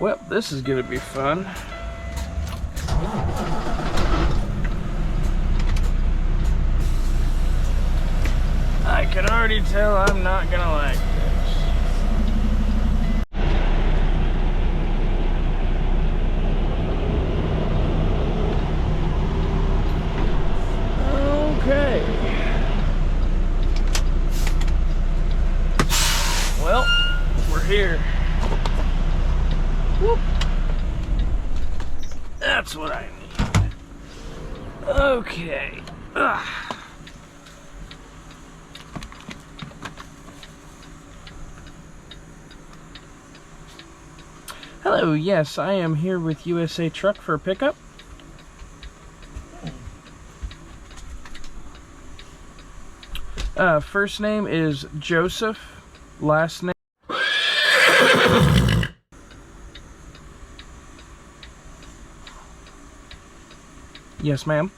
Well, this is gonna be fun. I can already tell I'm not gonna like this. Okay. Well, we're here. Whoop. That's what I need. Okay. Ugh. Hello, yes, I am here with USA Truck for a pickup. First name is Joseph, last name. Yes, ma'am.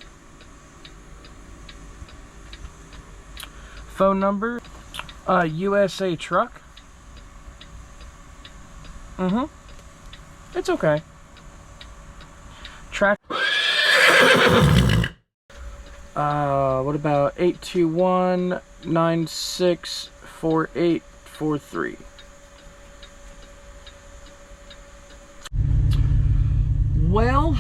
Phone number, USA Truck. It's okay. Track. What about 821-964843? Well,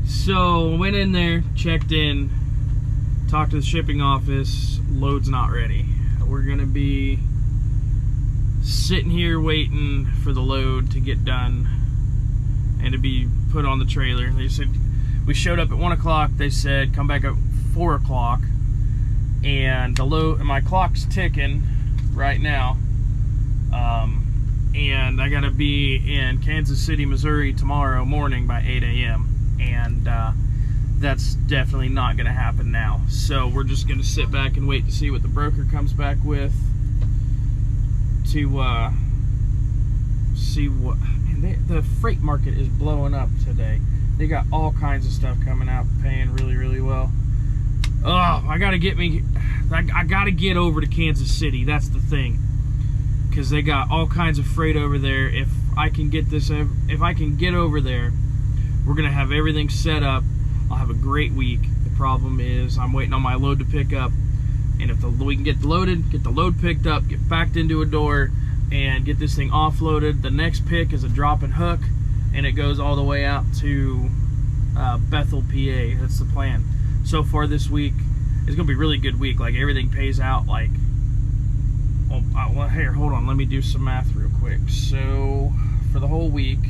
so went in there, checked in, talked to the shipping office. Load's not ready. We're gonna be sitting here waiting for the load to get done and to be put on the trailer. They said, we showed up at 1 o'clock. They said come back at 4 o'clock, and the load, my clock's ticking right now, and I gotta be in Kansas City, Missouri tomorrow morning by 8 a.m. and that's definitely not gonna happen now. So we're just gonna sit back and wait to see what the broker comes back with to see what. Man, the freight market is blowing up today. They got all kinds of stuff coming out, paying really, really well. Oh, I gotta get over to Kansas City. That's the thing, because they got all kinds of freight over there. If I can get over there, we're gonna have everything set up. I'll have a great week. The problem is I'm waiting on my load to pick up, and if we can get the load picked up, get backed into a door, and get this thing offloaded, the next pick is a drop and hook, and it goes all the way out to Bethel, PA. That's the plan. So far this week, it's gonna be a really good week. Like, everything pays out like, well, here, hold on, let me do some math real quick. So for the whole week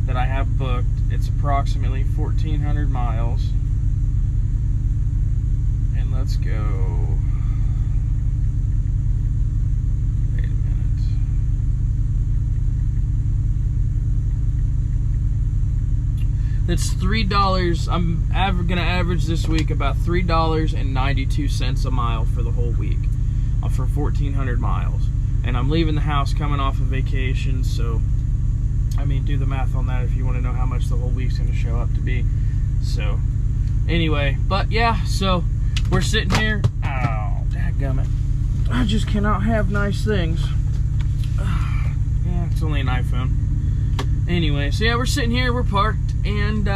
that I have booked, it's approximately 1,400 miles. And let's go. That's $3. I'm gonna average this week about $3.92 a mile for the whole week, for 1,400 miles. And I'm leaving the house coming off of vacation, so I mean, do the math on that if you want to know how much the whole week's gonna show up to be. So anyway, but yeah, so we're sitting here. Oh, dadgummit. I just cannot have nice things. Yeah, it's only an iPhone. Anyway, so yeah, we're sitting here, we're parked, and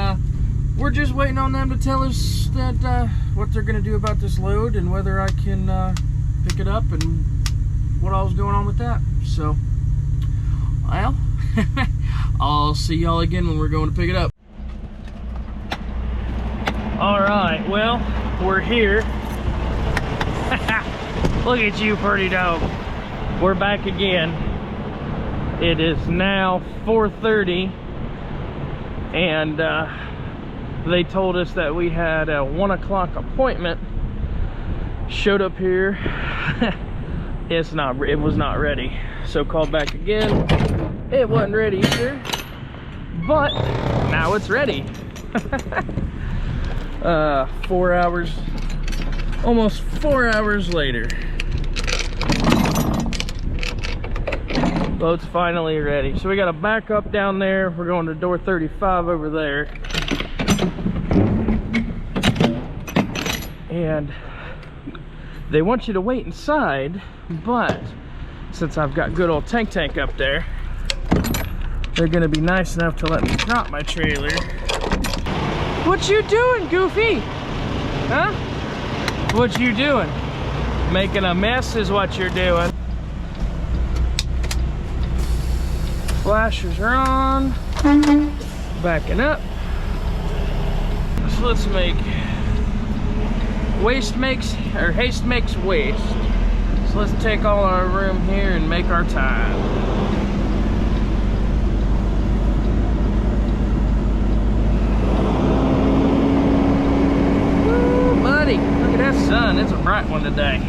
we're just waiting on them to tell us that what they're gonna do about this load and whether I can pick it up and what all's going on with that. So, well, I'll see y'all again when we're going to pick it up. All right, well, we're here. Look at you, pretty dog. We're back again. It is now 4:30, and they told us that we had a 1 o'clock appointment. Showed up here. It was not ready. So called back again. It wasn't ready either, but now it's ready. 4 hours, almost 4 hours later. Boat's finally ready. So we got to back up down there. We're going to door 35 over there. And they want you to wait inside, but since I've got good old tank up there, they're gonna be nice enough to let me drop my trailer. What you doing, Goofy? Huh? What you doing? Making a mess is what you're doing. Flashers are on. Backing up. So let's make haste makes waste. So let's take all our room here and make our time. Woo, buddy, look at that sun. It's a bright one today.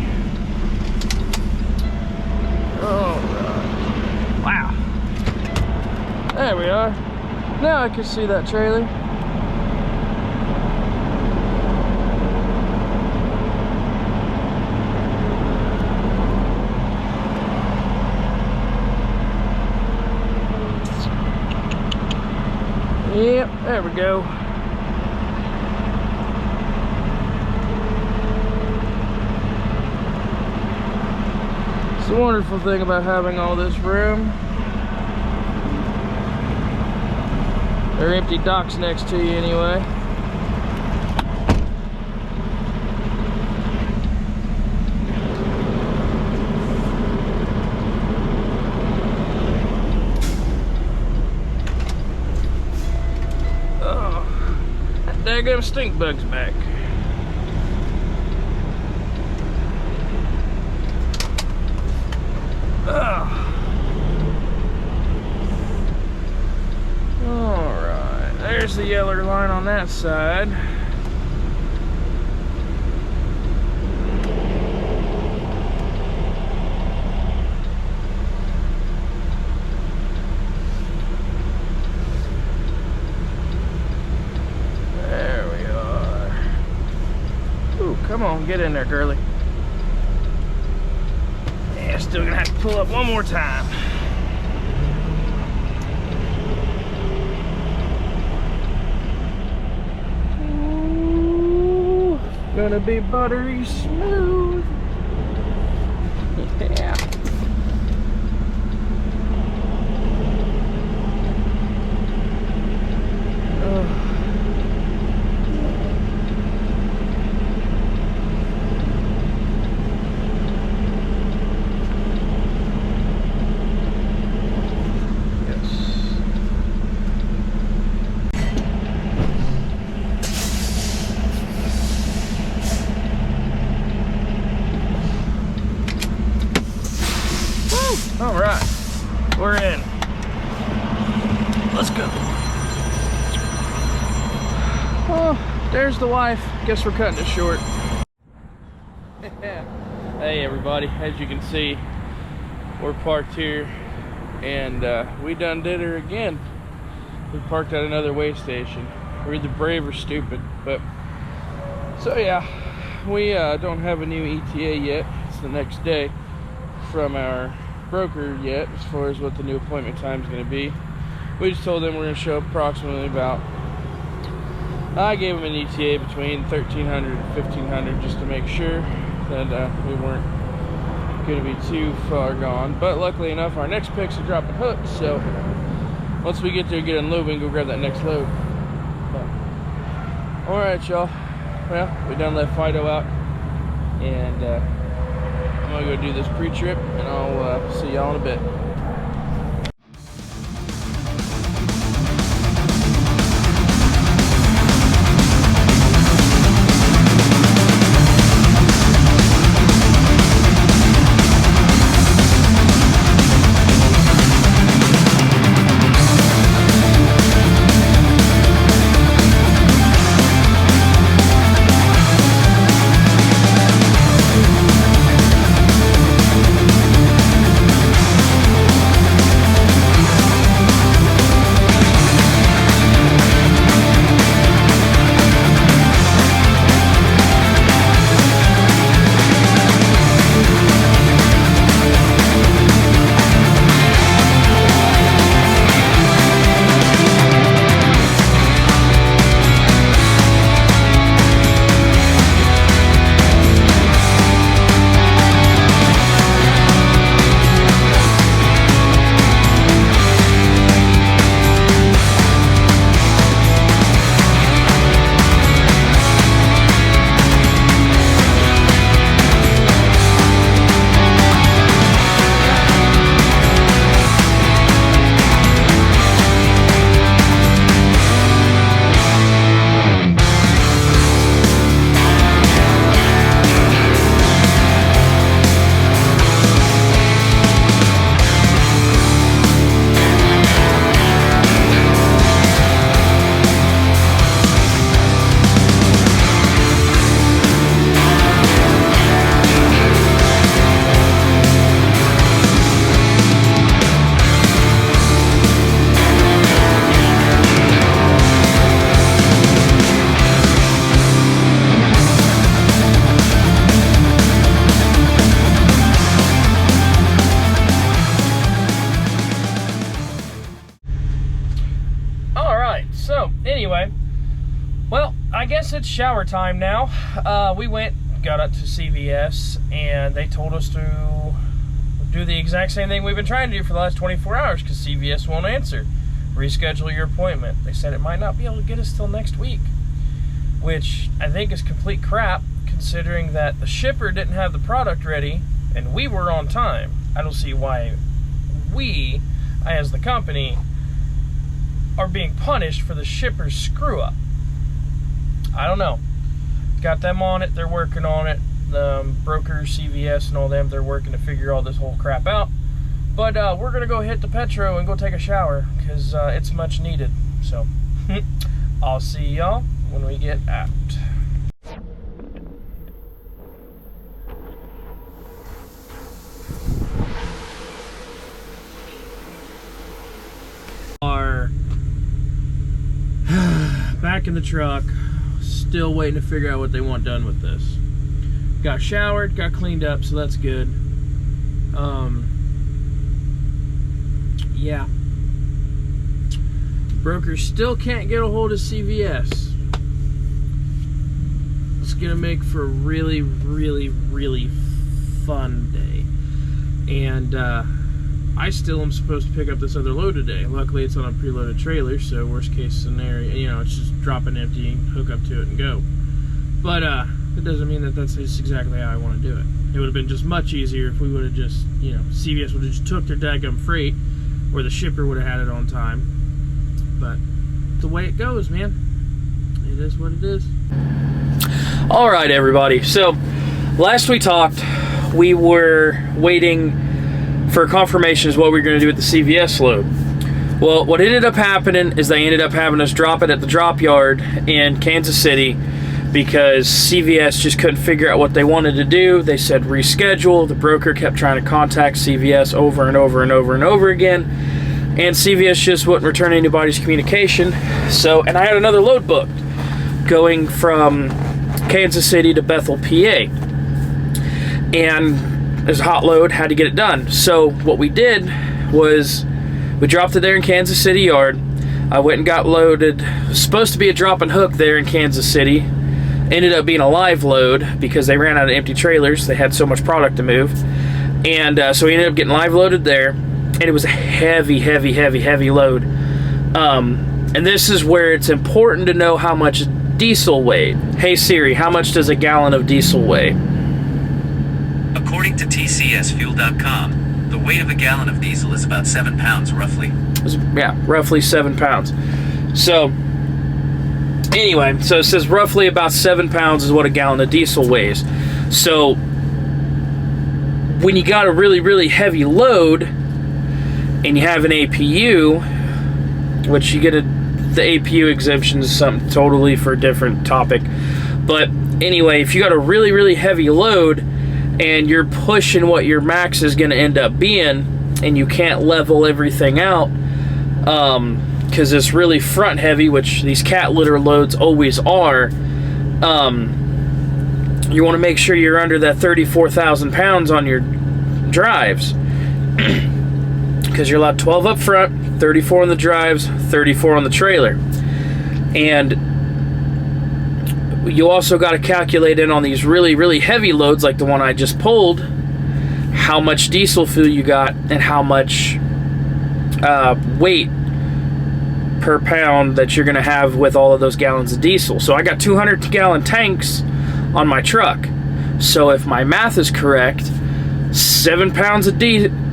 Oh, God. Wow. There we are. Now I can see that trailer. Yep, there we go. It's the wonderful thing about having all this room. There are empty docks next to you anyway. There go stink bugs back. Alright, there's the yellow line on that side. Come on, get in there, girly. Yeah, still gonna have to pull up one more time. Ooh, gonna be buttery smooth. Yeah. All right, we're in. Let's go. Oh, there's the wife. Guess we're cutting it short. Hey everybody, as you can see, we're parked here and we done did her again. We parked at another weigh station. We're either brave or stupid, but so yeah, we don't have a new ETA yet. It's the next day from our broker yet as far as what the new appointment time is going to be. We just told them we're going to show up approximately about, I gave them an ETA between 1300 and 1500 just to make sure that we weren't going to be too far gone. But luckily enough, our next picks are dropping hooks, so once we get there, get unloaded, we can go grab that next load. All right, y'all. Well, we done let Fido out, and I'm gonna go do this pre-trip, and I'll see y'all in a bit. right, so anyway, well, I guess it's shower time now. We got up to CVS, and they told us to do the exact same thing we've been trying to do for the last 24 hours because CVS won't answer. Reschedule your appointment. They said it might not be able to get us till next week, which I think is complete crap considering that the shipper didn't have the product ready and we were on time. I don't see why we, as the company, are being punished for the shipper's screw up. I don't know. Got them on it, they're working on it. The brokers, CVS and all them, they're working to figure all this whole crap out. But we're gonna go hit the Petro and go take a shower because it's much needed. So I'll see y'all when we get out. Are back in the truck, still waiting to figure out what they want done with this. Got showered, got cleaned up, so that's good. Yeah. Brokers still can't get a hold of CVS. It's gonna make for a really, really, really fun day. And I still am supposed to pick up this other load today. Luckily, it's on a preloaded trailer, so worst case scenario, you know, it's just drop it empty, hook up to it, and go. But it doesn't mean that that's just exactly how I want to do it. It would have been just much easier if we would have just, you know, CVS would have just took their daggum freight, or the shipper would have had it on time. But the way it goes, man. It is what it is. All right, everybody. So last we talked, we were waiting for confirmation as what we were going to do with the CVS load. Well, what ended up happening is they ended up having us drop it at the drop yard in Kansas City because CVS just couldn't figure out what they wanted to do. They said reschedule. The broker kept trying to contact CVS over and over and over and over again, and CVS just wouldn't return anybody's communication. So, and I had another load booked going from Kansas City to Bethel, PA, and it was a hot load, had to get it done. So what we did was we dropped it there in Kansas City yard. I went and got loaded. It was supposed to be a drop and hook there in Kansas City. Ended up being a live load because they ran out of empty trailers. They had so much product to move. And so we ended up getting live loaded there. And it was a heavy, heavy, heavy, heavy load. And this is where it's important to know how much diesel weighed. Hey Siri, how much does a gallon of diesel weigh? According to TCSfuel.com, the weight of a gallon of diesel is about 7 pounds, roughly. Yeah, roughly 7 pounds. So anyway, so it says roughly about 7 pounds is what a gallon of diesel weighs. So when you got a really, really heavy load and you have an APU, which you get the APU exemption is something totally for a different topic. But anyway, if you got a really, really heavy load and you're pushing what your max is going to end up being and you can't level everything out, because it's really front heavy, which these cat litter loads always are, you want to make sure you're under that 34,000 pounds on your drives, because you're allowed 12 up front, 34 on the drives, 34 on the trailer. And you also got to calculate in on these really, really heavy loads like the one I just pulled, how much diesel fuel you got and how much weight per pound that you're going to have with all of those gallons of diesel. So I got 200-gallon tanks on my truck. So if my math is correct, 7 pounds of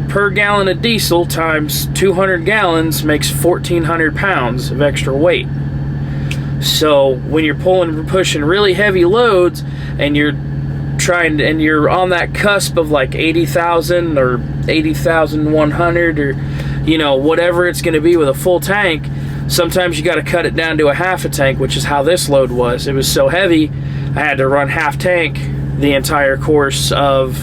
per gallon of diesel times 200 gallons makes 1,400 pounds of extra weight. So when you're pushing really heavy loads and you're on that cusp of like 80,000 or 80,100 or, you know, whatever it's going to be with a full tank, sometimes you got to cut it down to a half a tank, which is how this load was. It was so heavy, I had to run half tank the entire course of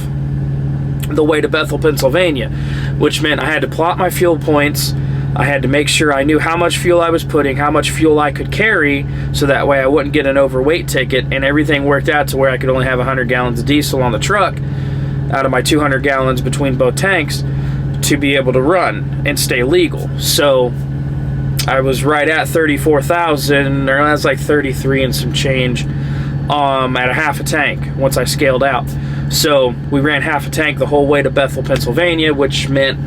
the way to Bethel, Pennsylvania, which meant I had to plot my fuel points. I had to make sure I knew how much fuel I was putting, how much fuel I could carry, so that way I wouldn't get an overweight ticket, and everything worked out to where I could only have 100 gallons of diesel on the truck out of my 200 gallons between both tanks to be able to run and stay legal. So I was right at 34,000, or that's like 33 and some change, at a half a tank once I scaled out. So we ran half a tank the whole way to Bethel, Pennsylvania, which meant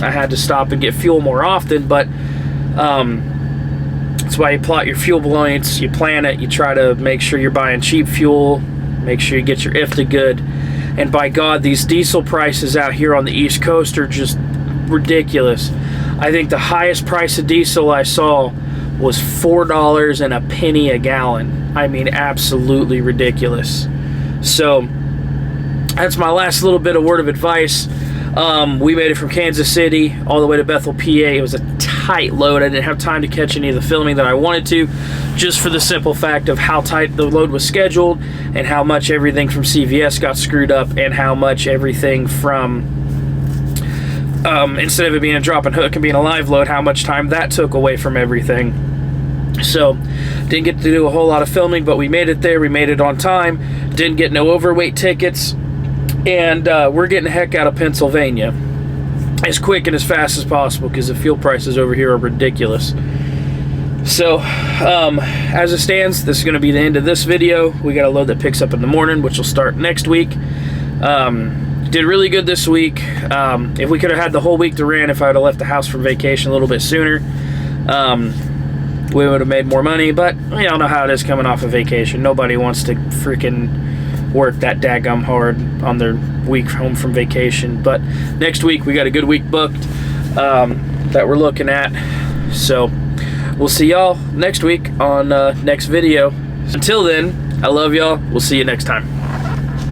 I had to stop and get fuel more often. But that's why you plot your fuel points, you plan it, you try to make sure you're buying cheap fuel, make sure you get your IFTA good. And by God, these diesel prices out here on the East Coast are just ridiculous. I think the highest price of diesel I saw was $4 and a penny a gallon. I mean, absolutely ridiculous. So that's my last little bit of word of advice. We made it from Kansas City all the way to Bethel, PA. It was a tight load. I didn't have time to catch any of the filming that I wanted to, just for the simple fact of how tight the load was scheduled and how much everything from CVS got screwed up, and how much everything from, instead of it being a drop and hook and being a live load, how much time that took away from everything. So didn't get to do a whole lot of filming, but we made it there. We made it on time. Didn't get no overweight tickets. And we're getting the heck out of Pennsylvania as quick and as fast as possible, because the fuel prices over here are ridiculous. So as it stands, this is going to be the end of this video. We got a load that picks up in the morning, which will start next week. Did really good this week. If we could have had the whole week to run, if I would have left the house for vacation a little bit sooner, we would have made more money. But we all know how it is coming off of vacation. Nobody wants to freaking work that daggum hard on their week home from vacation. But next week we got a good week booked that we're looking at. So we'll see y'all next week on next video. Until then, I love y'all. We'll see you next time.